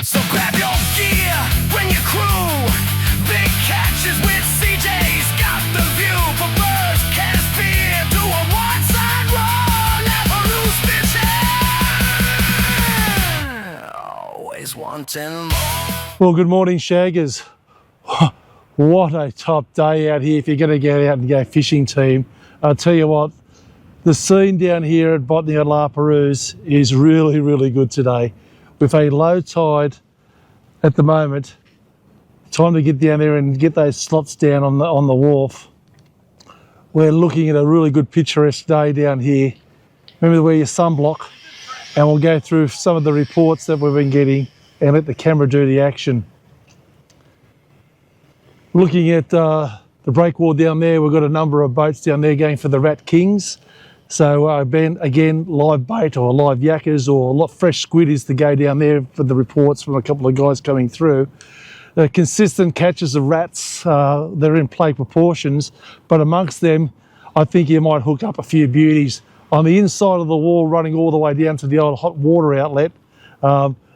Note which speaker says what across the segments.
Speaker 1: So grab your gear, bring your crew. Big catches with CJ's got the view. For birds, cast fear to a one-side roll. La Perouse fishing, always wanting more.
Speaker 2: Well, good morning, Shaggers. What a top day out here if you're going to get out and go fishing, team. I'll tell you what, the scene down here at Botany at La Perouse is really, really good today. With a low tide at the moment, time to get down there and get those slots down on the wharf. We're looking at a really good picturesque day down here. Remember to wear your sunblock, and we'll go through some of the reports that we've been getting and let the camera do the action. Looking at the breakwater down there, we've got a number of boats down there going for the Rat Kings. So again, live bait or live yakkers or a lot fresh squid is to go down there for the reports from a couple of guys coming through. Consistent catches of rats, they're in play proportions, but amongst them, I think you might hook up a few beauties. On the inside of the wall, running all the way down to the old hot water outlet,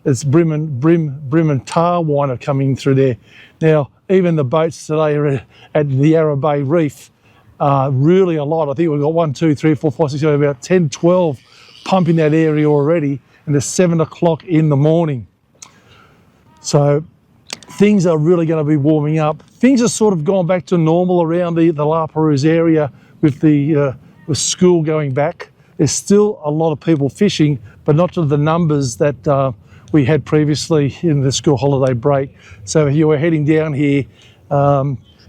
Speaker 2: it's brim and tar winer coming through there. Now, even the boats today are at the Yarra Bay Reef, really a lot. I think we've got 1, 2, 3, 4, 5, 6, 7, about 10, 12 pumping that area already, and it's 7 o'clock in the morning. So things are really going to be warming up. Things are sort of gone back to normal around the La Perouse area with with school going back. There's still a lot of people fishing, but not to the numbers that we had previously in the school holiday break. So if you were heading down here,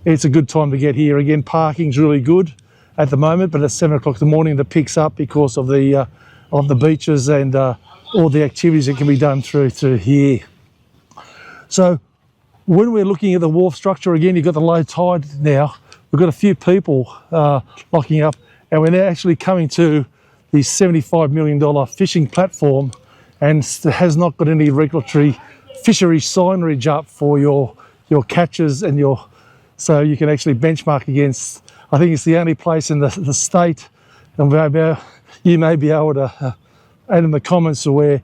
Speaker 2: it's a good time to get here. Again, parking's really good at the moment, but at 7 o'clock in the morning, that picks up because of the beaches and all the activities that can be done through here. So when we're looking at the wharf structure, again, you've got the low tide now. We've got a few people locking up, and we're now actually coming to the $75 million fishing platform, and has not got any regulatory fishery signage up for your catches and so you can actually benchmark against. I think it's the only place in the state, and you may be able to add in the comments where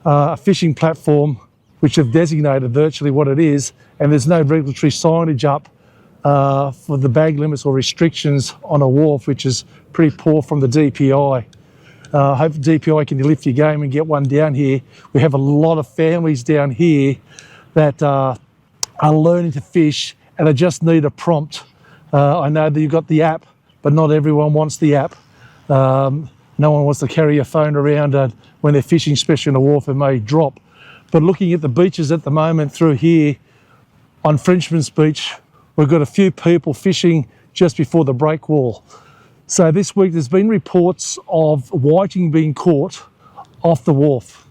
Speaker 2: a fishing platform which have designated virtually what it is, and there's no regulatory signage up for the bag limits or restrictions on a wharf, which is pretty poor from the DPI. I hope DPI can lift your game and get one down here. We have a lot of families down here that are learning to fish, and they just need a prompt. I know that you've got the app, but not everyone wants the app. No one wants to carry a phone around when they're fishing, especially on a wharf, it may drop. But looking at the beaches at the moment through here, on Frenchman's Beach, we've got a few people fishing just before the breakwall. So this week there's been reports of whiting being caught off the wharf.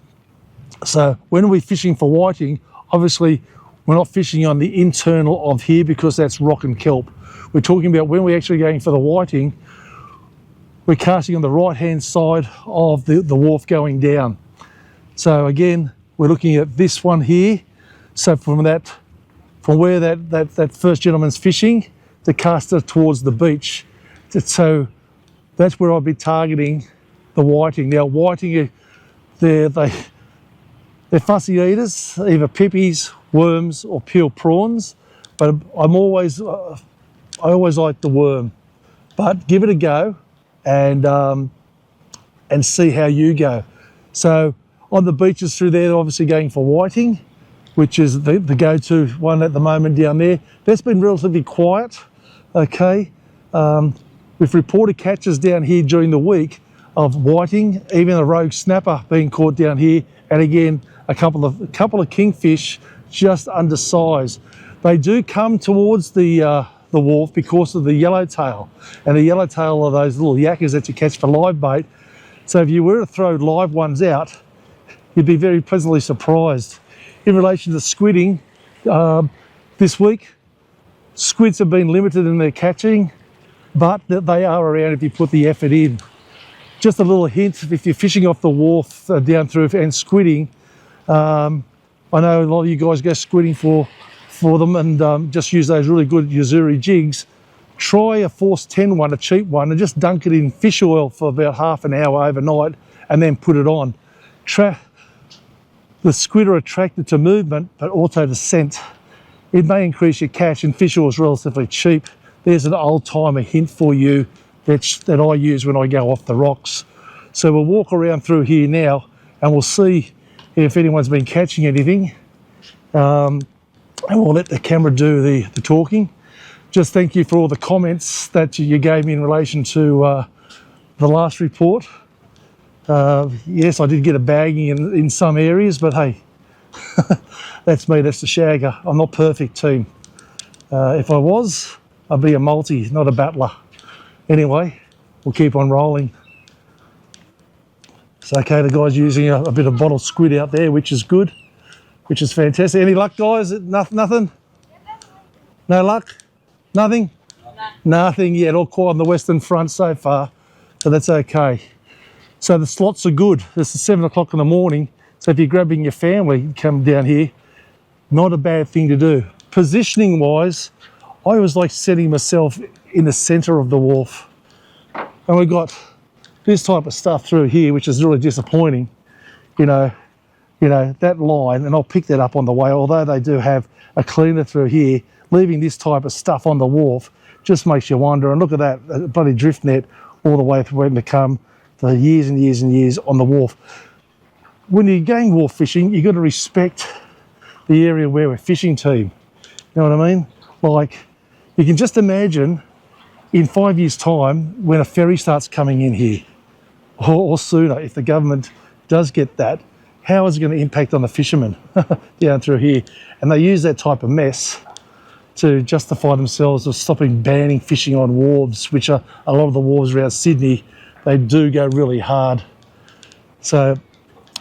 Speaker 2: So when we're fishing for whiting, obviously we're not fishing on the internal of here because that's rock and kelp. We're talking about when we're actually going for the whiting, we're casting on the right-hand side of the wharf going down. So again, we're looking at this one here. So from where that first gentleman's fishing, to cast it towards the beach. So that's where I'll be targeting the whiting. Now, whiting, they're fussy eaters, either pippies, worms, or peel prawns. But I always like the worm. But give it a go and see how you go. So on the beaches through there, they're obviously going for whiting, which is the go-to one at the moment down there. That's been relatively quiet, okay. We've reported catches down here during the week of whiting, even a rogue snapper being caught down here, and again a couple of kingfish just undersized. They do come towards the wharf because of the yellowtail, and the yellowtail are those little yakkers that you catch for live bait. So if you were to throw live ones out, you'd be very pleasantly surprised. In relation to squidding, this week, squids have been limited in their catching, but they are around if you put the effort in. Just a little hint, if you're fishing off the wharf down through and squidding, I know a lot of you guys go squidding for them and just use those really good Yuzuri jigs. Try a Force 10 one, a cheap one, and just dunk it in fish oil for about half an hour overnight and then put it on. The squid are attracted to movement, but also to scent. It may increase your catch, and fish oil is relatively cheap. There's an old-timer hint for you that I use when I go off the rocks. So we'll walk around through here now, and we'll see if anyone's been catching anything. And we'll let the camera do the talking. Just thank you for all the comments that you gave me in relation to the last report. Yes, I did get a bagging in some areas, but hey, that's me, that's the shagger. I'm not perfect, team. If I was, I'd be a multi, not a battler. Anyway, we'll keep on rolling. It's okay, the guy's using a bit of bottle squid out there, which is good, which is fantastic. Any luck, guys? Nothing? No luck? Nothing? Nothing yet, all quiet on the western front so far, so that's okay. So the slots are good. This is 7 o'clock in the morning, so if you're grabbing your family, come down here, not a bad thing to do. Positioning wise, I always like setting myself in the center of the wharf. And we've got this type of stuff through here, which is really disappointing. You know, that line, and I'll pick that up on the way, although they do have a cleaner through here, leaving this type of stuff on the wharf just makes you wonder. And look at that bloody drift net all the way through where to come for years and years and years on the wharf. When you're going wharf fishing, you've got to respect the area where we're fishing, team. You know what I mean? Like, you can just imagine in 5 years' time when a ferry starts coming in here, or sooner, if the government does get that, how is it going to impact on the fishermen down through here? And they use that type of mess to justify themselves of stopping banning fishing on wharves, which are a lot of the wharves around Sydney, they do go really hard. So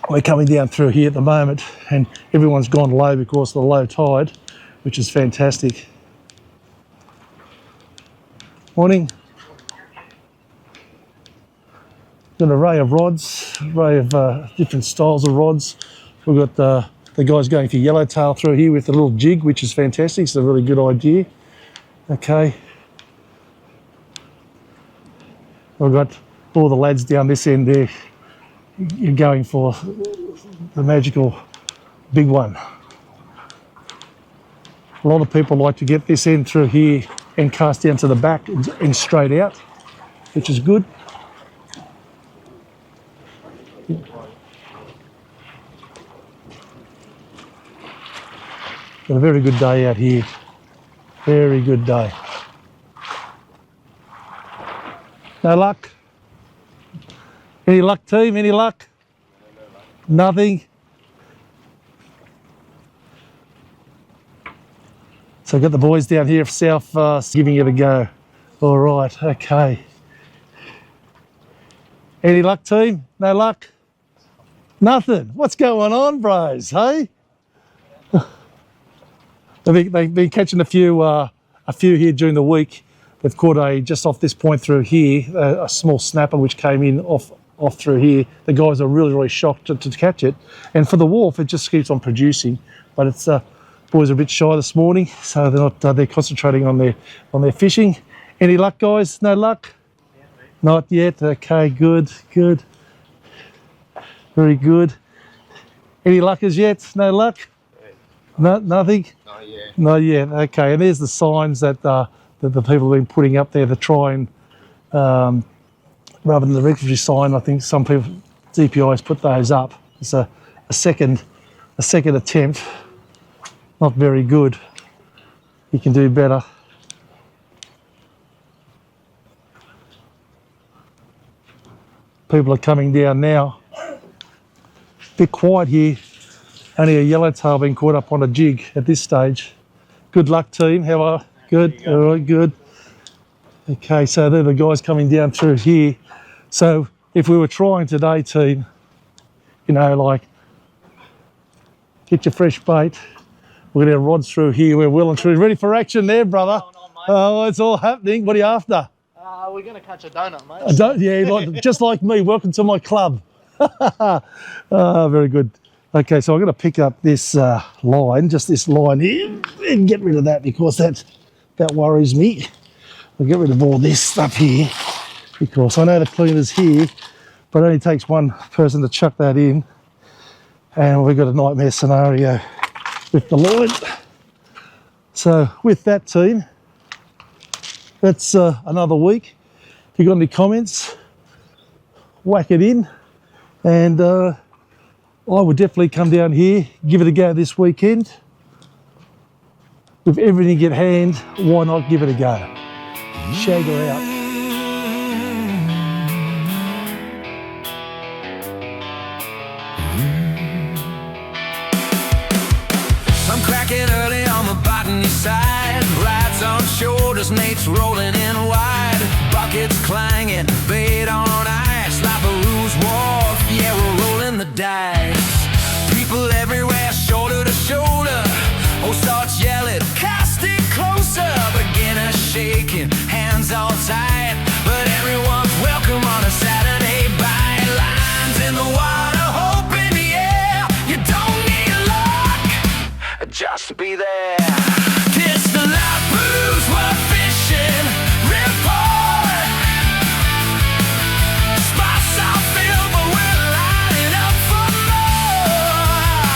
Speaker 2: we're coming down through here at the moment, and everyone's gone low because of the low tide, which is fantastic. Morning. Got an array of rods, array of different styles of rods. We've got the guys going for yellowtail through here with a little jig, which is fantastic. It's a really good idea. Okay. We've got all the lads down this end there. You're going for the magical big one. A lot of people like to get this end through here and cast down to the back and straight out, which is good. Got a very good day out here. Very good day. No luck? Any luck, team? Any luck? Nothing? So I've got the boys down here south giving it a go. All right, okay. Any luck, team? No luck? Nothing? What's going on, bros, hey? They've been catching a few here during the week. They've caught just off this point through here, a small snapper which came in off through here. The guys are really, really shocked to catch it. And for the wharf, it just keeps on producing. But it's boys are a bit shy this morning, so they're not. They're concentrating on their fishing. Any luck, guys? No luck? Not yet. Okay, good. Very good. Any luck as yet? No luck? No, nothing?
Speaker 3: Not yet.
Speaker 2: Not yet. Okay, and there's the signs that the people have been putting up there to try and, rather than the regulatory sign, I think some people, DPI's put those up. It's a second attempt. Not very good. You can do better. People are coming down now. Bit quiet here. Only a yellowtail being caught up on a jig at this stage. Good luck, team. How are you? Good? All right, good. Okay, so they're the guys coming down through here. So if we were trying today, team, you know, like, get your fresh bait. We're going to have rods through here. We're well and truly ready for action there, brother. Oh, it's all happening. What are you after?
Speaker 3: We're going to catch a donut, mate.
Speaker 2: Yeah, just like me. Welcome to my club. Very good. Okay, so I'm going to pick up this line, just this line here, and get rid of that because that worries me. I'll get rid of all this stuff here because I know the cleaner's here, but it only takes one person to chuck that in. and we've got a nightmare scenario with the line. So with that, team, that's another week. If you've got any comments, whack it in, and I would definitely come down here, give it a go this weekend. With everything at hand, why not give it a go? Shag her out.
Speaker 1: I'm cracking early on the botany side. Rides on shoulders, mates rolling in wide. Buckets clanging, bait on ice. La Perouse Wharf, yeah, we're rolling the dice. People everywhere, shoulder to shoulder. Oh, starts yelling, cast it closer. Beginners shaking, hands all tight. But everyone's welcome on a Saturday bite. Lines in the water, hope in the air. You don't need luck, just be there. It's the La Perouse Wharf fishing report. Spots are filled, but we're lining up for more.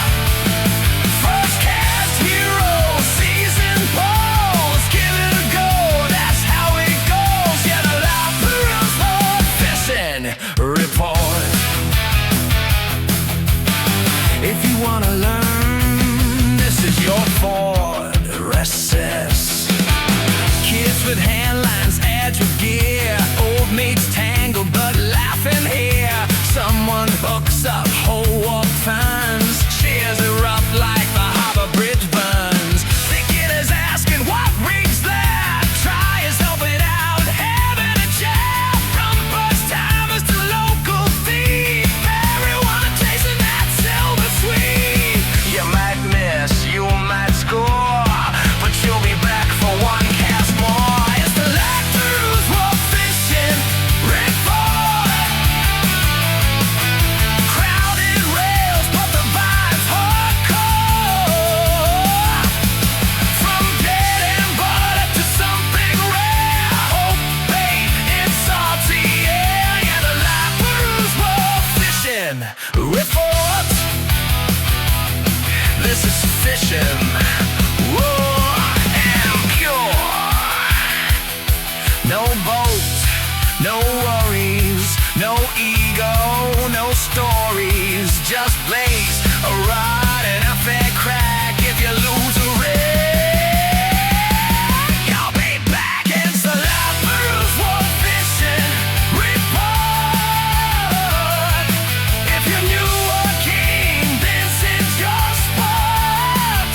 Speaker 1: First cast hero, season poles. Give it a go, that's how it goes. Yeah, the La Perouse Wharf fishing report. If you wanna learn, this is your Ford recess. Kids with handlines, edge with gear. Old mates tangled but laughing here. Someone hooks up, whole walk finds. Cheers erupt like the harbor bridge burns. Beginners asking what reads that. Try is helping out, having a chat. From first timers to local thief. Everyone chasing that silver sweet. You might miss, you might score, but you'll be back for one cast more. It's the La Perouse Wharf fishing report. Crowded rails, but the vibe's hardcore. From dead and butter to something rare. Hope, bait, and salty air. Yeah, the La Perouse Wharf fishing report. This is fishing, whoa, and pure. No boat, no worries, no ego, no stories. Just blaze a rod and a fair crack if you lose a rig. I'll be back, it's the La Perouse Wharf fishing report. If you knew a king, this is your spot.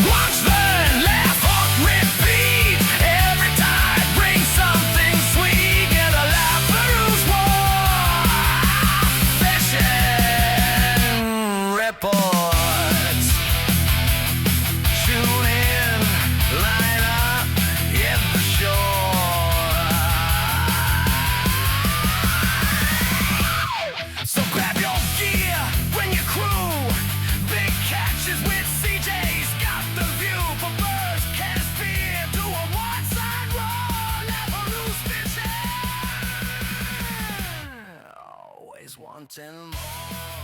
Speaker 1: Watch, learn, laugh, or repeat. Every tide brings something sweet. Get a La Perouse Wharf fishing report. Tune in, line up, hit the shore. So grab your gear, bring your crew. Big catches with CJ's got the view. For birds, cast fear to a one-side roll. La Perouse fishing, always wanting more.